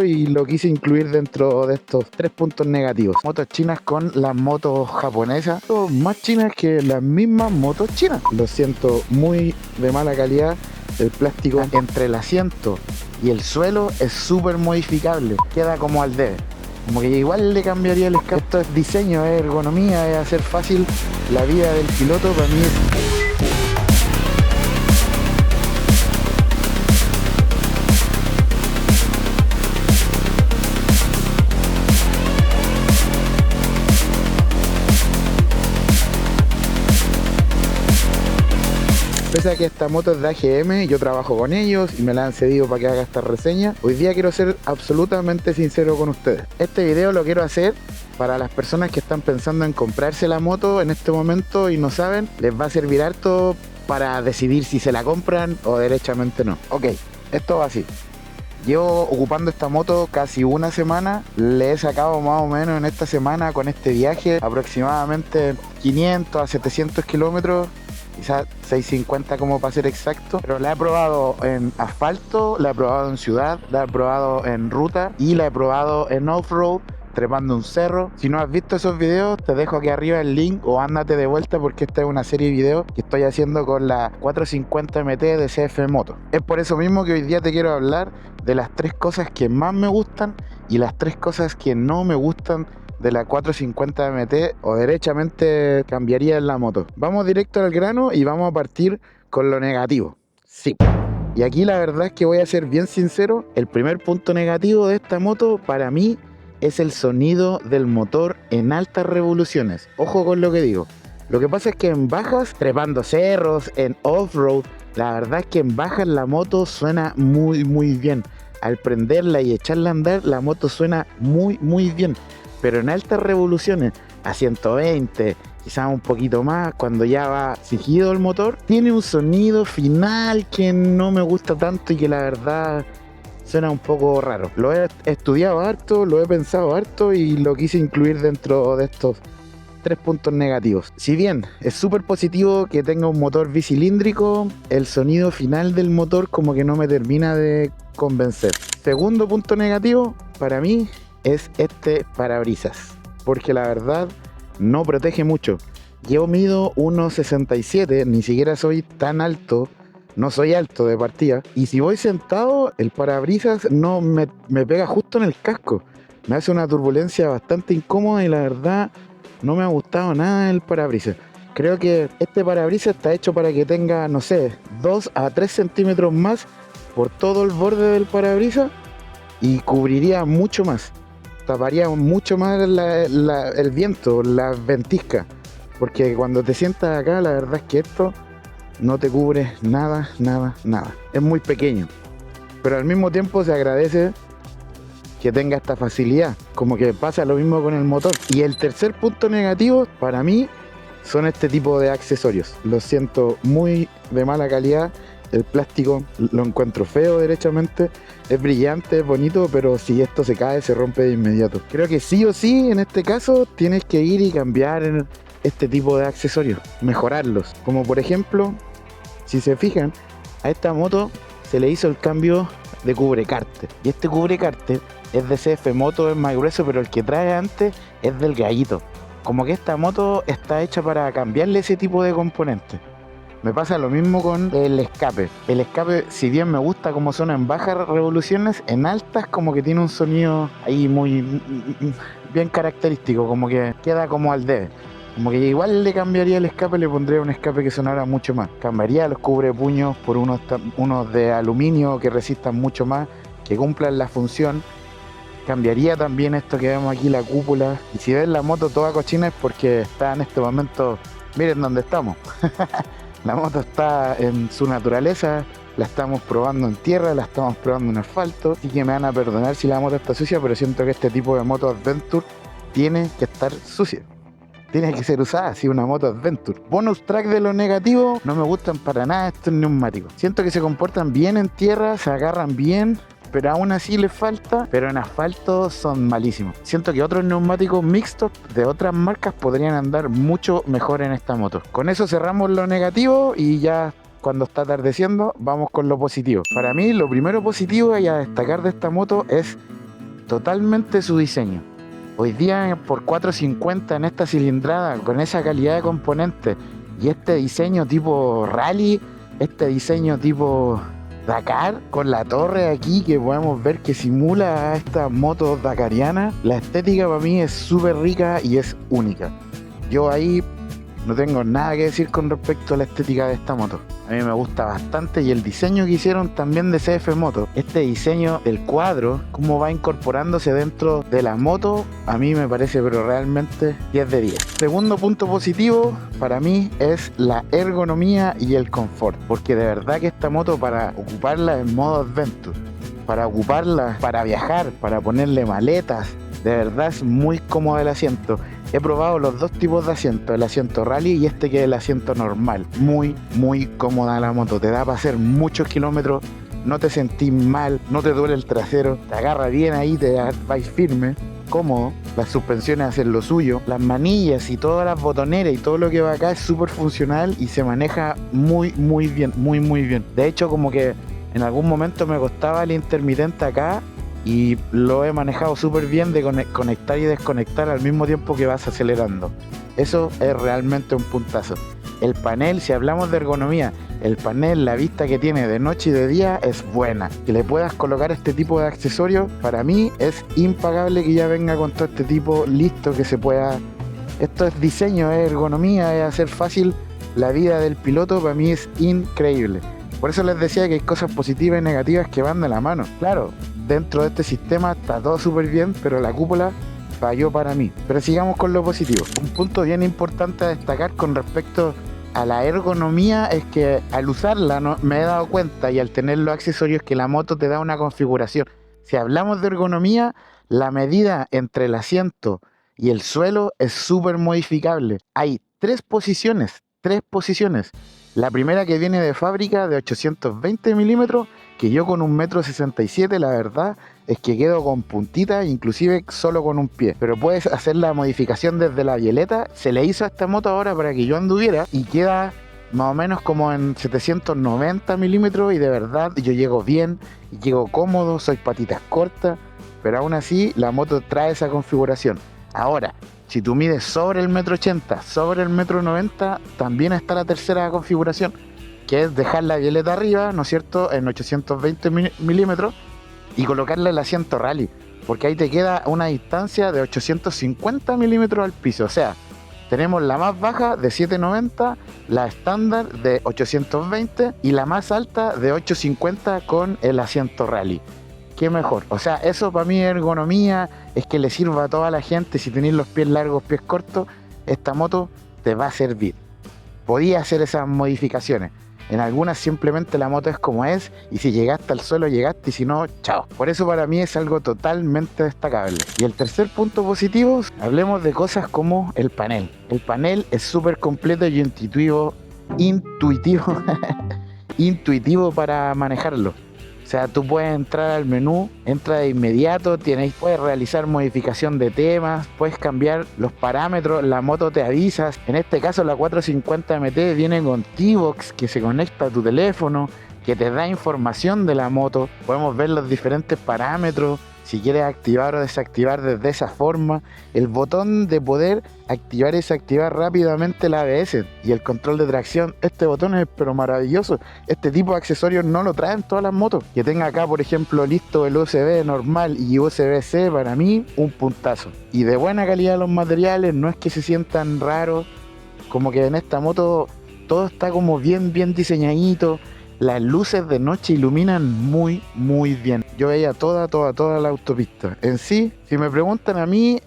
y lo quise incluir dentro de estos 3 puntos negativos. Motos chinas con las motos japonesas, son más chinas que las mismas motos chinas. Lo siento, muy de mala calidad. El plástico entre el asiento y el suelo es súper modificable, queda como al debe. Como que igual le cambiaría el escape. Esto es diseño, es ergonomía, es hacer fácil la vida del piloto. Para mí es... Pese a que esta moto es de AGM, yo trabajo con ellos y me la han cedido para que haga esta reseña. Hoy día quiero ser absolutamente sincero con ustedes. Este video lo quiero hacer para las personas que están pensando en comprarse la moto en este momento y no saben. Les va a servir harto para decidir si se la compran o derechamente no. Ok, esto va así. Llevo ocupando esta moto casi una semana. Le he sacado más o menos en esta semana con este viaje aproximadamente 500 a 700 kilómetros. Quizás 650 como para ser exacto, pero la he probado en asfalto, la he probado en ciudad, la he probado en ruta y la he probado en off-road, trepando un cerro. Si no has visto esos videos, te dejo aquí arriba el link o ándate de vuelta porque esta es una serie de videos que estoy haciendo con la 450 MT de CF Moto. Es por eso mismo que hoy día te quiero hablar de las 3 cosas que más me gustan y las 3 cosas que no me gustan de la 450 MT o derechamente cambiaría en la moto. Vamos directo al grano y vamos a partir con lo negativo. Sí. Y aquí la verdad es que voy a ser bien sincero. El primer punto negativo de esta moto para mí es el sonido del motor en altas revoluciones. Ojo con lo que digo. Lo que pasa es que en bajas, trepando cerros, en off-road, la verdad es que en bajas la moto suena muy bien. Al prenderla y echarla a andar, la moto suena muy bien. Pero en altas revoluciones, a 120, quizás un poquito más, cuando ya va exigido el motor, tiene un sonido final que no me gusta tanto y que la verdad suena un poco raro. Lo he estudiado harto, lo he pensado harto y lo quise incluir dentro de estos 3 puntos negativos. Si bien es súper positivo que tenga un motor bicilíndrico, el sonido final del motor como que no me termina de convencer. Segundo punto negativo, para mí, es este parabrisas, porque la verdad no protege mucho. Yo mido 1,67, ni siquiera soy tan alto, no soy alto de partida, y si voy sentado el parabrisas no me pega justo en el casco, me hace una turbulencia bastante incómoda y la verdad no me ha gustado nada el parabrisas. Creo que este parabrisas está hecho para que tenga, no sé, 2 a 3 centímetros más por todo el borde del parabrisas y cubriría mucho más. Taparía mucho más el viento, la ventisca, porque cuando te sientas acá la verdad es que esto no te cubre nada. Es muy pequeño, pero al mismo tiempo se agradece que tenga esta facilidad, como que pasa lo mismo con el motor. Y el tercer punto negativo para mí son este tipo de accesorios. Lo siento, muy de mala calidad. El plástico lo encuentro feo derechamente, es brillante, es bonito, pero si esto se cae se rompe de inmediato. Creo que sí o sí en este caso tienes que ir y cambiar este tipo de accesorios, mejorarlos. Como por ejemplo, si se fijan, a esta moto se le hizo el cambio de cubrecárter. Y este cubrecárter es de CF Moto, es más grueso, pero el que trae antes es delgadito. Como que esta moto está hecha para cambiarle ese tipo de componentes. Me pasa lo mismo con el escape. El escape, si bien me gusta como suena en bajas revoluciones, en altas como que tiene un sonido ahí muy bien característico, como que queda como al debe. Como que igual le cambiaría el escape, le pondría un escape que sonara mucho más. Cambiaría los cubrepuños por unos de aluminio que resistan mucho más, que cumplan la función. Cambiaría también esto que vemos aquí, la cúpula. Y si ven la moto toda cochina es porque está en este momento, miren dónde estamos. La moto está en su naturaleza, la estamos probando en tierra, la estamos probando en asfalto, así que me van a perdonar si la moto está sucia, pero siento que este tipo de moto Adventure tiene que estar sucia. Tiene que ser usada así, una moto Adventure. Bonus track de lo negativo, no me gustan para nada estos neumáticos. Siento que se comportan bien en tierra, se agarran bien, pero aún así les falta, pero en asfalto son malísimos. Siento que otros neumáticos mixtos de otras marcas podrían andar mucho mejor en esta moto. Con eso cerramos lo negativo y ya cuando está atardeciendo vamos con lo positivo. Para mí lo primero positivo y a destacar de esta moto es totalmente su diseño. Hoy día por 450 en esta cilindrada, con esa calidad de componentes y este diseño tipo rally, este diseño tipo Dakar, con la torre aquí que podemos ver que simula a estas motos dakarianas, la estética para mí es súper rica y es única. Yo ahí no tengo nada que decir con respecto a la estética de esta moto. A mí me gusta bastante y el diseño que hicieron también de CF Moto. Este diseño del cuadro, cómo va incorporándose dentro de la moto, a mí me parece pero realmente 10 de 10. Segundo punto positivo para mí es la ergonomía y el confort. Porque de verdad que esta moto, para ocuparla en modo adventure, para ocuparla para viajar, para ponerle maletas, de verdad es muy cómodo el asiento. He probado los dos tipos de asiento, el asiento rally y este que es el asiento normal. Muy cómoda la moto, te da para hacer muchos kilómetros, no te sentís mal, no te duele el trasero, te agarra bien ahí, te vais firme, cómodo. Las suspensiones hacen lo suyo, las manillas y todas las botoneras y todo lo que va acá es súper funcional y se maneja muy bien, muy bien. De hecho, como que en algún momento me costaba el intermitente acá, y lo he manejado súper bien de conectar y desconectar al mismo tiempo que vas acelerando. Eso es realmente un puntazo. El panel, si hablamos de ergonomía, el panel, la vista que tiene de noche y de día es buena. Que le puedas colocar este tipo de accesorios, para mí es impagable que ya venga con todo este tipo listo que se pueda. Esto es diseño, es ergonomía, es hacer fácil la vida del piloto, para mí es increíble. Por eso les decía que hay cosas positivas y negativas que van de la mano. Claro, dentro de este sistema está todo súper bien, pero la cúpula falló para mí. Pero sigamos con lo positivo. Un punto bien importante a destacar con respecto a la ergonomía es que al usarla me he dado cuenta, y al tener los accesorios, que la moto te da una configuración. Si hablamos de ergonomía, la medida entre el asiento y el suelo es súper modificable. Hay tres posiciones. La primera, que viene de fábrica, de 820 milímetros, que yo con 1,67 m, la verdad es que quedo con puntita, inclusive solo con un pie. Pero puedes hacer la modificación desde la violeta. Se le hizo a esta moto ahora para que yo anduviera y queda más o menos como en 790 milímetros, y de verdad yo llego bien, llego cómodo, soy patitas cortas, pero aún así la moto trae esa configuración. Ahora, si tú mides sobre el 1,80 m, sobre el 1,90 m, también está la tercera configuración, que es dejar la violeta arriba, ¿no es cierto?, en 820 milímetros, y colocarle el asiento rally, porque ahí te queda una distancia de 850 milímetros al piso. O sea, tenemos la más baja de 790, la estándar de 820 y la más alta de 850 con el asiento rally. ¿Qué mejor? O sea, eso para mí es ergonomía, es que le sirva a toda la gente. Si tenéis los pies largos, pies cortos, esta moto te va a servir. Podía hacer esas modificaciones. En algunas simplemente la moto es como es, y si llegaste al suelo llegaste, y si no, chao. Por eso para mí es algo totalmente destacable. Y el tercer punto positivo, hablemos de cosas como el panel. El panel es súper completo y intuitivo para manejarlo. O sea, tú puedes entrar al menú, entra de inmediato, puedes realizar modificación de temas, puedes cambiar los parámetros, la moto te avisa. En este caso la 450 MT viene con T-Box, que se conecta a tu teléfono, que te da información de la moto. Podemos ver los diferentes parámetros, si quieres activar o desactivar desde esa forma. El botón de poder activar y desactivar rápidamente el ABS y el control de tracción. Este botón es pero maravilloso. Este tipo de accesorios no lo traen todas las motos. Que tenga acá, por ejemplo, listo el USB normal y USB-C, para mí un puntazo. Y de buena calidad los materiales, no es que se sientan raros. Como que en esta moto todo está como bien diseñadito. Las luces de noche iluminan muy bien. Yo veía toda la autopista. En sí, si me preguntan a mí,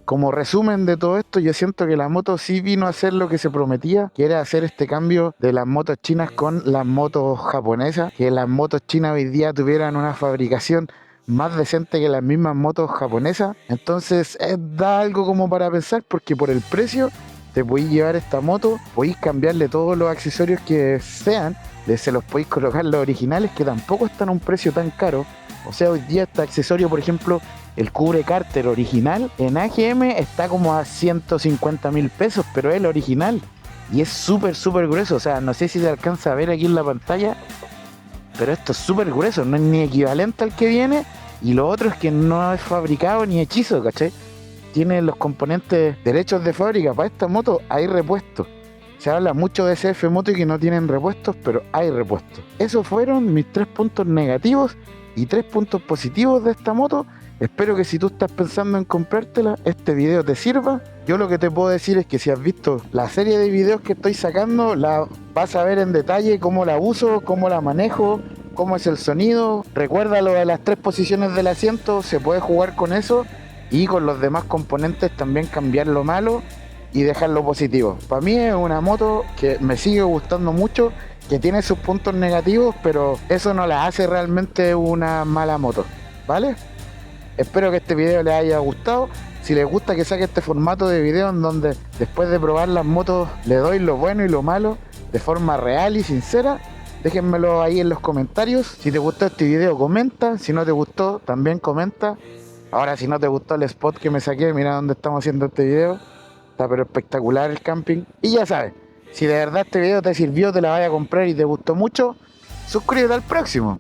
como resumen de todo esto, yo siento que la moto sí vino a hacer lo que se prometía, que era hacer este cambio de las motos chinas con las motos japonesas, que las motos chinas hoy día tuvieran una fabricación más decente que las mismas motos japonesas. Entonces da algo como para pensar, porque por el precio te podéis llevar esta moto, podéis cambiarle todos los accesorios que sean, se los podéis colocar los originales, que tampoco están a un precio tan caro. O sea, hoy día este accesorio, por ejemplo, el cubre cárter original en AGM está como a 150.000 pesos, pero es el original y es súper grueso. O sea, no sé si se alcanza a ver aquí en la pantalla, pero esto es súper grueso, no es ni equivalente al que viene, Y lo otro es que no es fabricado ni hechizo, ¿cachai? Tiene los componentes derechos de fábrica. Para esta moto hay repuestos. Se habla mucho de CF Moto y que no tienen repuestos, pero hay repuestos. Esos fueron mis 3 puntos negativos y 3 puntos positivos de esta moto. Espero que si tú estás pensando en comprártela, este video te sirva. Yo lo que te puedo decir es que si has visto la serie de videos que estoy sacando, la vas a ver en detalle cómo la uso, cómo la manejo, cómo es el sonido. Recuerda lo de las 3 posiciones del asiento, se puede jugar con eso y con los demás componentes también cambiar lo malo y dejarlo positivo. Para mí es una moto que me sigue gustando mucho, que tiene sus puntos negativos, pero eso no la hace realmente una mala moto, ¿vale? Espero que este video les haya gustado. Si les gusta que saque este formato de video en donde después de probar las motos le doy lo bueno y lo malo de forma real y sincera, déjenmelo ahí en los comentarios. Si te gustó este video, comenta. Si no te gustó, también comenta. Ahora, si no te gustó el spot que me saqué, mira dónde estamos haciendo este video. Está pero espectacular el camping. Y ya sabes, si de verdad este video te sirvió, te la vayas a comprar y te gustó mucho, suscríbete al próximo.